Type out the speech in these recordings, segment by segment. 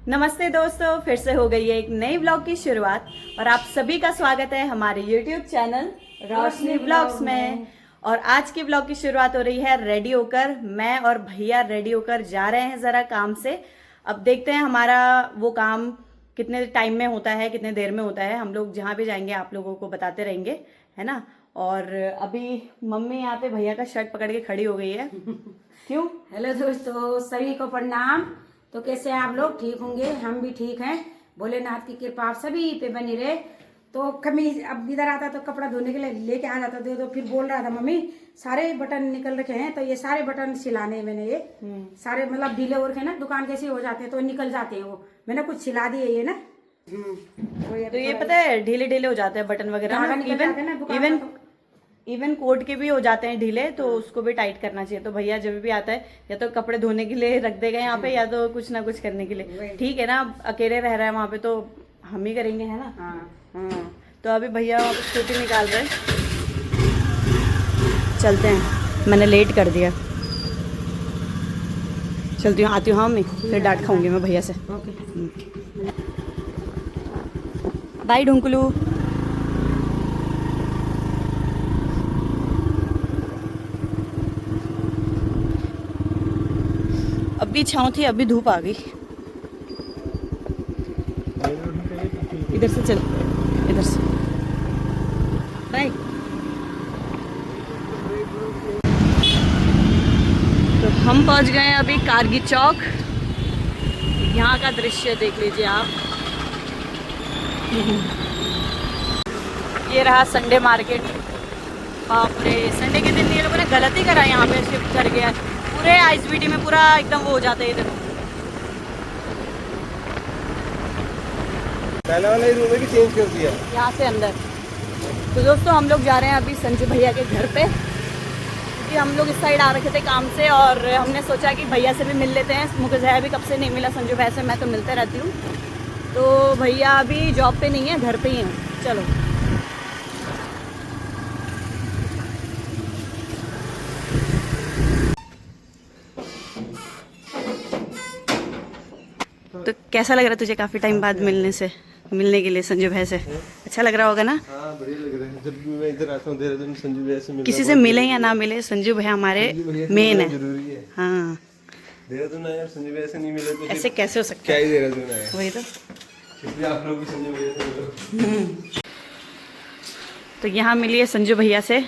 नमस्ते दोस्तों, फिर से हो गई है एक नई ब्लॉग की शुरुआत और आप सभी का स्वागत है हमारे YouTube चैनल रोशनी ब्लॉग्स में। और आज की ब्लॉग की शुरुआत हो रही है रेडी होकर। मैं और भैया रेडी होकर जा रहे हैं जरा काम से। अब देखते हैं हमारा वो काम कितने टाइम में होता है, कितने देर में होता है। हम लोग जहाँ भी जाएंगे आप लोगों को बताते रहेंगे, है ना। और अभी मम्मी यहाँ पे भैया का शर्ट पकड़ के खड़ी हो गई है। क्यों? हेलो दोस्तों, सभी को प्रणाम। तो कैसे आप लोग? ठीक होंगे, हम भी ठीक हैं। भोलेनाथ की कृपा आप सभी पे बनी रहे। तो कमीज अब इधर आता तो कपड़ा धोने के लिए लेके आ जाता तो फिर बोल रहा था मम्मी सारे बटन निकल रखे हैं, तो ये सारे बटन सिलाने मैंने ये सारे मतलब ढीले हो रखे हैं ना, दुकान कैसे हो जाते हैं तो निकल जाते हैं वो, मैंने कुछ सिला दिए ये ना। तो ये पता है ढीले ढीले हो जाते हैं बटन वगैरह, इवन कोट के भी हो जाते हैं ढीले, तो उसको भी टाइट करना चाहिए। तो भैया जब भी आता है या तो कपड़े धोने के लिए रख देगा यहाँ पे, या तो कुछ ना कुछ करने के लिए। ठीक है ना, अकेले रह रहा है वहाँ पे तो हम ही करेंगे, है ना। हाँ। तो अभी भैया वहाँ पे स्कूटी निकाल रहे हैं, चलते हैं। मैंने लेट कर दिया, चलती हूँ, आती हूँ। हाँ मैं फिर डांट खाऊंगी मैं भैया से। बाय ढुंकलू। अभी छाँव थी, अभी धूप आ गई। इधर से चल, इधर से बाय। तो हम पहुंच गए हैं अभी कारगी चौक। यहाँ का दृश्य देख लीजिए आप। ये रहा संडे मार्केट। बाप रे, संडे के दिन ये लोगों ने गलती करा, यहाँ पे शिफ्ट कर गया। पूरे आईएसबीटी में पूरा एकदम वो हो जाता है। इधर पहले वाला ही रूम है कि चेंज कर दिया यहाँ से अंदर। तो दोस्तों हम लोग जा रहे हैं अभी संजू भैया के घर पे, क्योंकि हम लोग इस साइड आ रखे थे काम से और हमने सोचा कि भैया से भी मिल लेते हैं। मुझे जया भी कब से नहीं मिला, संजू भैया से मैं तो मिलते रहती हूँ। तो भैया अभी जॉब पे नहीं है, घर पे ही हैं। चलो तो कैसा लग रहा है तुझे काफी टाइम बाद मिलने के लिए संजू भाई से? अच्छा लग रहा होगा ना? हाँ, बढ़िया लग रहा है। जब भी मैं इधर आता हूँ देहरादून संजू भैया से मिलना, किसी से मिले या ना मिले, संजू भैया हमारे मेन है। जरूरी है। हाँ, देहरादून आए और संजू भैया से नहीं मिले तो ऐसे कैसे हो सकता क्या ही देहरादून आए। वही तो। इसलिए आप लोग भी संजू भैया से मिलो। तो यहाँ मिलिए संजू भैया से।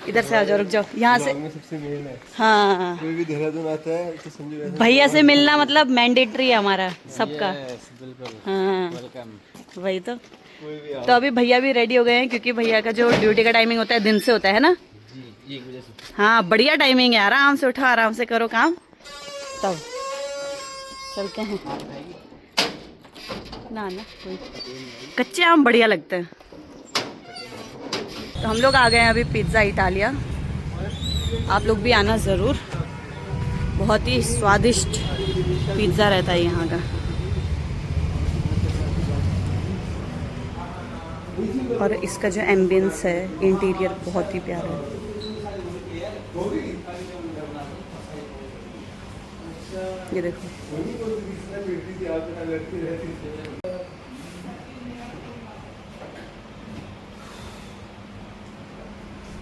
इधर से आ जाओ, रुक जाओ यहाँ से। सबसे मेन है, हाँ, कोई भी देहरादून आता है तो संजू भैया से मिलना मतलब मैंडेटरी है हमारा सबका। बिल्कुल हाँ वेलकम। वही तो। कोई भी तो अभी भैया भी रेडी हो गए हैं, क्योंकि भैया का जो ड्यूटी का टाइमिंग होता है दिन से होता है ना। जी 1 बजे से। हाँ, बढ़िया टाइमिंग है। आराम से उठो, आराम से करो काम, तब चलते हैं। ना कोई कच्चे आम बढ़िया लगते हैं। तो हम लोग आ गए हैं अभी पिज़्ज़ा इटालिया। आप लोग भी आना ज़रूर, बहुत ही स्वादिष्ट पिज़्ज़ा रहता है यहाँ का। और इसका जो एम्बियंस है, इंटीरियर बहुत ही प्यारा है। ये देखो,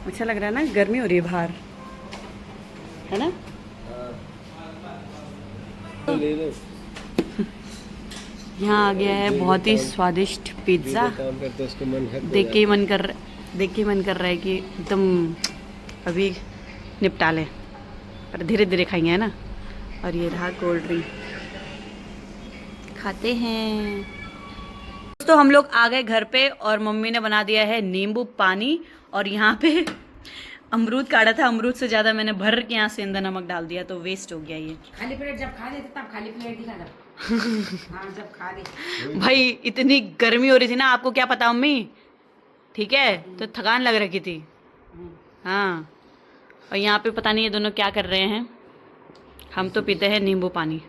अच्छा लग रहा है ना। गर्मी हो रही है बाहर, है ना। ले लो। यहाँ आ गया है बहुत ही स्वादिष्ट पिज्ज़ा। काम करते उसको मन है, देख के ही मन कर रहा है कि एकदम अभी निपटा ले, पर धीरे धीरे खाएंगे, है ना। और ये रहा कोल्ड ड्रिंक, खाते हैं। तो हम लोग आ गए घर पे और मम्मी ने बना दिया है नींबू पानी। और यहाँ पे अमरूद काटा था, अमरूद से ज़्यादा मैंने भर के यहाँ सेंधा नमक डाल दिया, तो वेस्ट हो गया ये। खाली प्लेट जब खा लेते तब खाली प्लेट दिखा दो। हाँ, जब खा ले। भाई इतनी गर्मी हो रही थी ना, आपको क्या पता मम्मी, ठीक है। तो थकान लग रही थी। हाँ, और यहाँ पे पता नहीं ये दोनों क्या कर रहे हैं। हम तो पीते हैं नींबू पानी।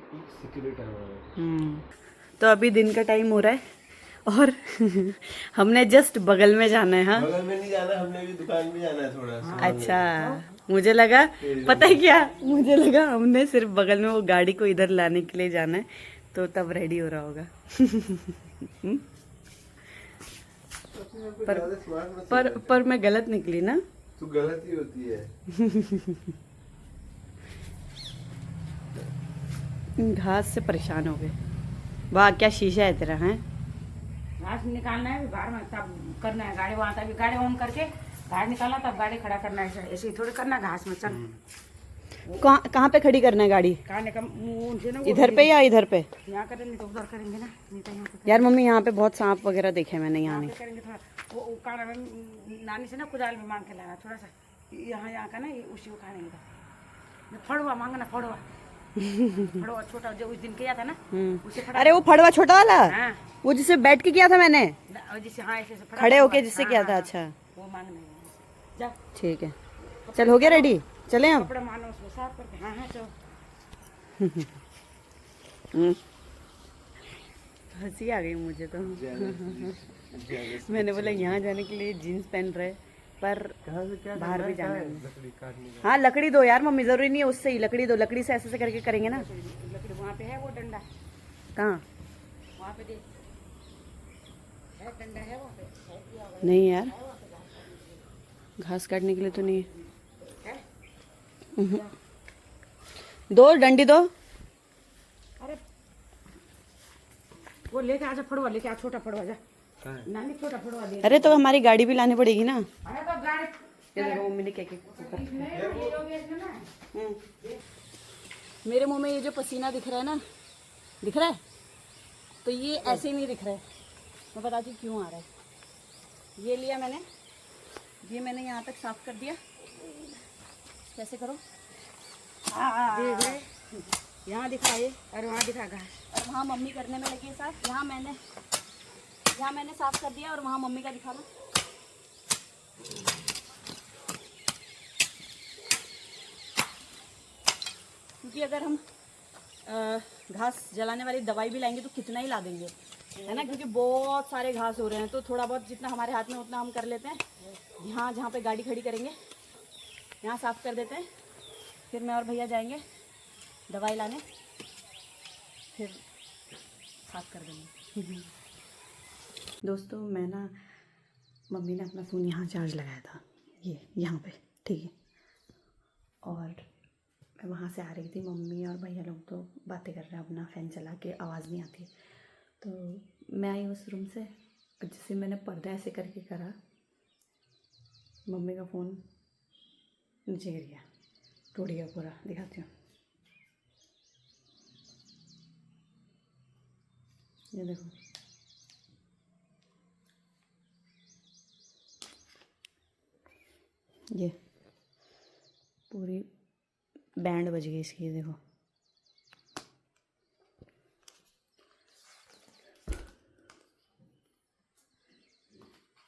तो अभी दिन का टाइम हो रहा है और हमने जस्ट बगल में जाना है। हाँ, बगल में नहीं जाना, हमने भी दुकान भी जाना है थोड़ा। अच्छा, मुझे लगा पता है क्या, मुझे लगा हमने सिर्फ बगल में वो गाड़ी को इधर लाने के लिए जाना है। तो तब रेडी हो रहा होगा। पर मैं गलत निकली ना। तू गलत ही होती है। घास से परेशान हो गए। वाह क्या शीशा है तेरा है। घास निकालना है बाहर में, तब करना है गाड़ी वहां तक गाड़ी ऑन करके बाहर निकालना, तब गाड़ी खड़ा करना है। ऐसे ही थोड़ी करना घास में। चल कहाँ पे खड़ी करना है गाड़ी? खाने का उनसे ना इधर पे या इधर पे? यहाँ करें, नहीं तो उधर करेंगे ना, नहीं तो यहाँ पे यार मम्मी यहाँ पे बहुत सांप वगैरह देखे मैंने, यहाँ नहीं। करेंगे। थोड़ा वो काना में नानी से ना कुदाल में मांग के लाना थोड़ा सा, यहाँ का ना ये उसी को खाएंगे। फड़वा मांगना, फड़वा फड़वा छोटा जो उस दिन किया था ना उसे फड़ा। अरे वो फड़वा छोटा वाला, हाँ वो जिससे बैठ के किया था मैंने, जिससे हाँ ऐसे फड़ा खड़े होके जिससे किया था। अच्छा वो मांगना है। जा ठीक है, चल हो गया रेडी, चले हम। कपड़ा मानो उसको साफ करके। हाँ हाँ चलो। हंसी आ गई मुझे तो। मैंने बोला यहाँ जाने के लिए जीन्स पहन रहे, पर बाहर भी जाना है। हाँ लकड़ी दो यार मम्मी, जरूरी नहीं है उससे ही, लकड़ी दो, लकड़ी से ऐसे ऐसे करके करेंगे ना। लकड़ी वहाँ पे है वो डंडा, कहाँ? वहाँ पे देख है डंडा है वहाँ पे। नहीं यार घास काटने के लिए तो नहीं है। दो डंडी दो। अरे वो लेके आजा, फड़वा लेके आ, छोटा फड़वा जा। नानी छोटा फड़वा दे। अरे तो हमारी गाड़ी भी लानी पड़ेगी ना। अरे तो गाड़ी ये देखो मम्मी ने क्या क्या मेरे मुंह में ये जो पसीना दिख रहा है ना, दिख रहा है, तो ये ऐसे ही नहीं दिख रहा है। मैं बताती हूँ क्यों आ रहा है। ये लिया मैंने, ये मैंने यहाँ तक साफ कर दिया। कैसे करो, देख रहे यहाँ दिखा ये और वहाँ दिखा घास। और वहाँ मम्मी करने में लगी है साफ। यहाँ मैंने साफ कर दिया और वहाँ मम्मी का दिखा ना। क्योंकि अगर हम घास जलाने वाली दवाई भी लाएंगे तो कितना ही ला देंगे, है ना, क्योंकि बहुत सारे घास हो रहे हैं। तो थोड़ा बहुत जितना हमारे हाथ में उतना हम कर लेते हैं। यहाँ जहाँ पे गाड़ी खड़ी करेंगे यहाँ साफ कर देते हैं, फिर मैं और भैया जाएंगे दवाई लाने, फिर साफ कर देंगे। दोस्तों मैं ना, मम्मी ने अपना फ़ोन यहाँ चार्ज लगाया था, ये यहाँ पे, ठीक है। और मैं वहाँ से आ रही थी, मम्मी और भैया लोग तो बातें कर रहे हैं, अपना फ़ैन चला के, आवाज़ नहीं आती। तो मैं आई उस रूम से, जिससे मैंने पर्दा ऐसे करके करा, मम्मी का फ़ोन नीचे गिर गया, टूट गया पूरा। दिखाती हूँ, ये देखो, ये पूरी बैंड बज गई इसकी, ये देखो।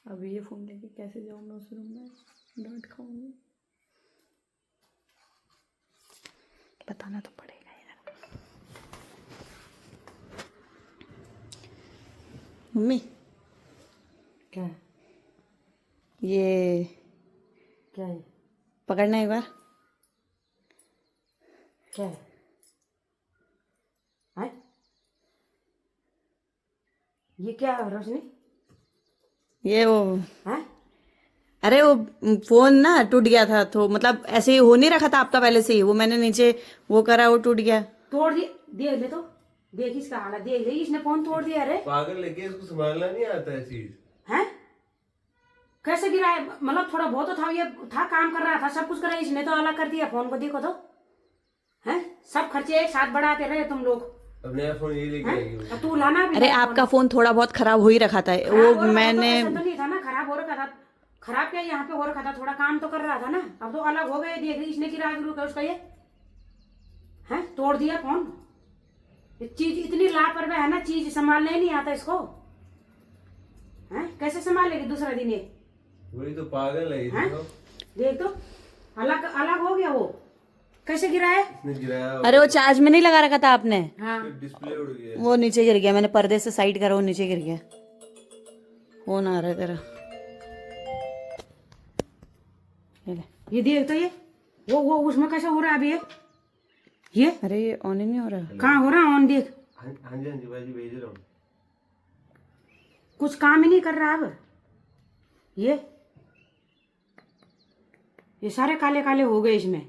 अब ये फ़ोन लेके कैसे जाऊँ मैं उस रूम में, डांट खाऊंगी, बताना तो पड़ेगा यार। मम्मी क्या ये क्या है, पकड़ना एक बार। क्या है, हैं? ये क्या है रोशनी? ये वो, हैं? अरे वो फोन ना टूट गया था, तो मतलब ऐसे ही हो नहीं रखा था आपका पहले से ही, वो मैंने नीचे वो करा, वो टूट गया। तोड़ दिया, देख ले तो, देख इसका हालत, देख ले, इसने फोन तोड़ दिया। अरे पागल लेके इसको संभालना नहीं आता है चीज। हैं? कैसे गिरा है? मतलब थोड़ा बहुत तो था, ये था, काम कर रहा था, सब कुछ कर रहा है, इसने तो अलग कर दिया फोन को। देखो तो, हैं? सब खर्चे एक साथ बढ़ाते रहे तुम लोग। अब नया फोन ये लेके आएगी वो। अब तू लाना भी अरे नया आपका फोन थोड़ा बहुत खराब हो ही रखा था, खराब वो हो रखा था, मैंने ऐसा तो नहीं था ना, खराब हो रखा था। खराब क्या यहाँ पे हो रखा था, थोड़ा काम तो कर रहा था ना। अब तो अलग हो गए, देख रही इसने गिरा रुका उसका, ये है तोड़ दिया फोन। ये चीज इतनी लापरवाह है ना, चीज संभालने ही नहीं आता इसको, है? कैसे संभालेगी दूसरा दिन ये? वही तो पागल है ये। हैं? देखो देख तो, अलग अलग हो गया वो, कैसे गिरा है? इसने गिराया। अरे वो चार्ज में नहीं लगा रखा था आपने, हाँ डिस्प्ले उड़ गया। वो नीचे गिर गया, मैंने पर्दे से साइड करा, वो नीचे गिर गया। वो ना रहा तेरा, ये ले। ये देख तो, ये वो उसमें कैसे हो रहा है अभी ये? अरे ये ऑन ही नहीं हो रहा। कहाँ हो रहा है ऑन? देख हाँ जी भाई जी भेज रहा हूँ। कुछ काम ही नहीं कर रहा अब। ये सारे काले काले हो गए इसमें।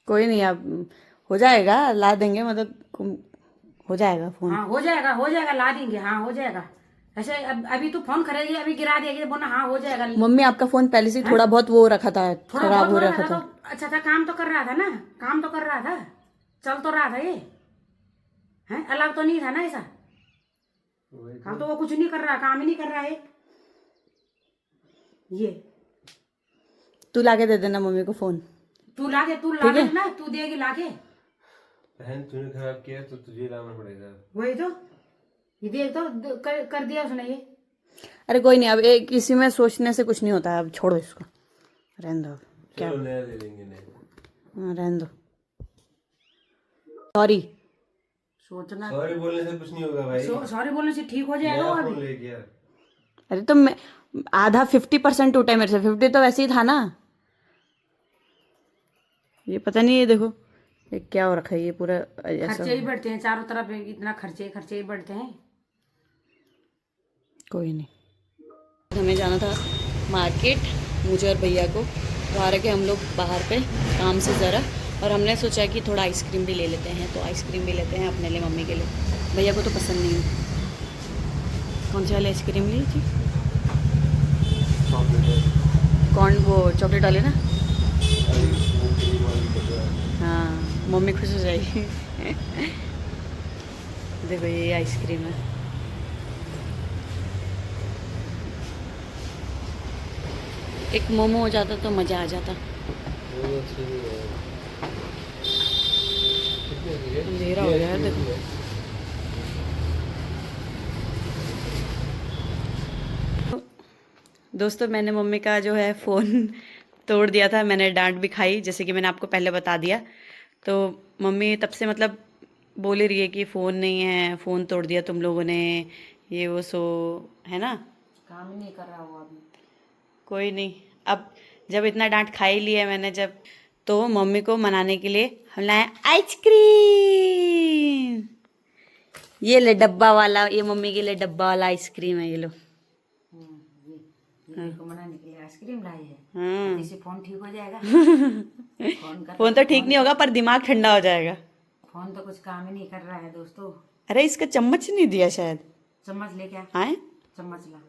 कोई नहीं, अब हो जाएगा, ला देंगे, मतलब हो जाएगा फोन। हाँ हो जाएगा ला देंगे। हाँ हो जाएगा। ऐसे अभी तू फोन करेगी, अभी गिरा देगी, बोलना हाँ हो जाएगा। मम्मी आपका फोन पहले से ही थोड़ा बहुत वो रखा था, थोड़ा खराब बहुत हो हो रखा रहा था था। तो अच्छा था, काम तो कर रहा था ना, काम तो कर रहा था, चल तो रहा था ये है, अलग तो नहीं था ना ऐसा। हाँ तो वो कुछ नहीं कर रहा, काम ही नहीं कर रहा है ये। तू लाके दे देना मम्मी को फोन। तू लाके ना, तू देगी लाके। बहन तूने खराब किया तो तुझे लाना पड़ेगा। वही तो, ये देख तो कर दिया उसने ये। अरे कोई नहीं, अब एक इसी में सोचने से कुछ नहीं होता है, अब छोड़ो इसको, रहने दो। क्या चलो नया ले लेंगे नया। हाँ, रहने दो। सॉरी। सोचना, सॉरी बोलने से कुछ नहीं होगा भाई। सॉरी बोलने से ठीक हो जाएगा नया वो फोन अभी। ले गया। अरे तो मैं आधा 50% टूटा है मेरे से, 50 तो वैसे ही था ना। ये पता नहीं, ये देखो ये क्या हो रखा है, ये पूरा ऐसा। खर्चे ही बढ़ते हैं चारों तरफ, इतना खर्चे ही बढ़ते हैं। कोई नहीं, हमें जाना था मार्केट, मुझे और भैया को। तो आ रहे थे हम लोग बाहर पे काम से ज़रा, और हमने सोचा कि थोड़ा आइसक्रीम भी ले लेते हैं, तो आइसक्रीम भी लेते हैं अपने लिए, मम्मी के लिए। भैया को तो पसंद नहीं है। कौन सी वाली आइसक्रीम ली थी? कौन, वो चॉकलेट वाली ना? हाँ, मम्मी खुश हो जाएगी। देखो ये आइसक्रीम है। एक मोमो हो जाता तो मज़ा आ जाता। अंधेरा हो गया है देखो। दोस्तों मैंने मम्मी का जो है फ़ोन तोड़ दिया था, मैंने डांट भी खाई, जैसे कि मैंने आपको पहले बता दिया। तो मम्मी तब से मतलब बोल ही रही है कि फ़ोन नहीं है, फ़ोन तोड़ दिया तुम लोगों ने, ये वो सो, है ना। काम ही नहीं कर रहा वो अभी। कोई नहीं, अब जब इतना डांट खा ही लिया मैंने, जब तो मम्मी को मनाने के लिए हम लाए आइसक्रीम। ये ले डब्बा वाला, ये मम्मी के लिए डब्बा वाला आइसक्रीम है, ये लो। ये को मनाने के लिए आइसक्रीम लाई है। हाँ। इससे फोन ठीक हो जाएगा। फोन तो ठीक नहीं होगा पर दिमाग ठंडा हो जाएगा। फोन तो कुछ काम ही नहीं कर रहा है दोस्तों। अरे इसका चम्मच नहीं दिया शायद। चम्मच ले क्या? हाँ, चम्मच ला।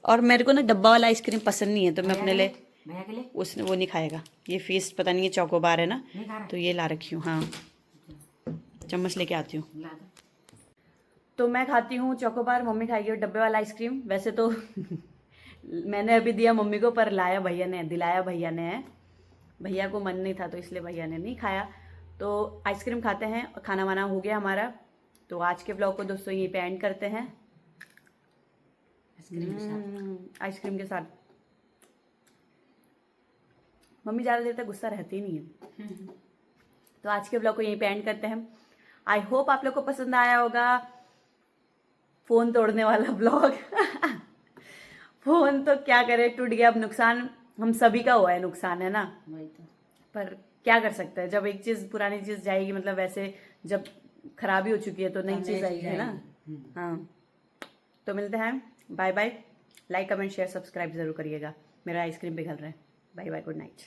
और मेरे को ना डब्बा वाला आइसक्रीम पसंद नहीं है, तो मैं अपने लिए, भैया के लिए उसने वो नहीं खाएगा। ये फीस्ट पता नहीं, ये चोकोबार है ना, नहीं खा रहा। तो ये ला रखी हूँ। हाँ, चम्मच लेके आती हूँ। ला दो। तो मैं खाती हूँ चोकोबार, मम्मी खाएगी डब्बे वाला आइसक्रीम। वैसे तो मैंने अभी दिया मम्मी को, पर लाया भैया ने, दिलाया भैया ने है। भैया को मन नहीं था तो इसलिए भैया ने नहीं खाया। तो आइसक्रीम खाते हैं, खाना वाना हो गया हमारा। तो आज के ब्लॉग को दोस्तों यहीं पे एंड करते हैं आइसक्रीम के साथ। मम्मी ज़्यादा देर तक गुस्सा रहती ही नहीं है। तो आज के ब्लॉग को यहीं पे एंड करते हैं। आई होप आप लोग को पसंद आया होगा फोन तोड़ने वाला ब्लॉग। फोन तो क्या करे, टूट गया, अब नुकसान हम सभी का हुआ है, नुकसान है ना। वही तो। पर क्या कर सकते हैं, जब एक चीज पुरानी चीज जाएगी, मतलब वैसे जब खराबी हो चुकी है तो नई चीज आएगी, है ना। हाँ, तो मिलते हैं, bye bye. Like comment share subscribe जरूर करिएगा। मेरा आइसक्रीम पिघल रहा है। Bye bye, good night.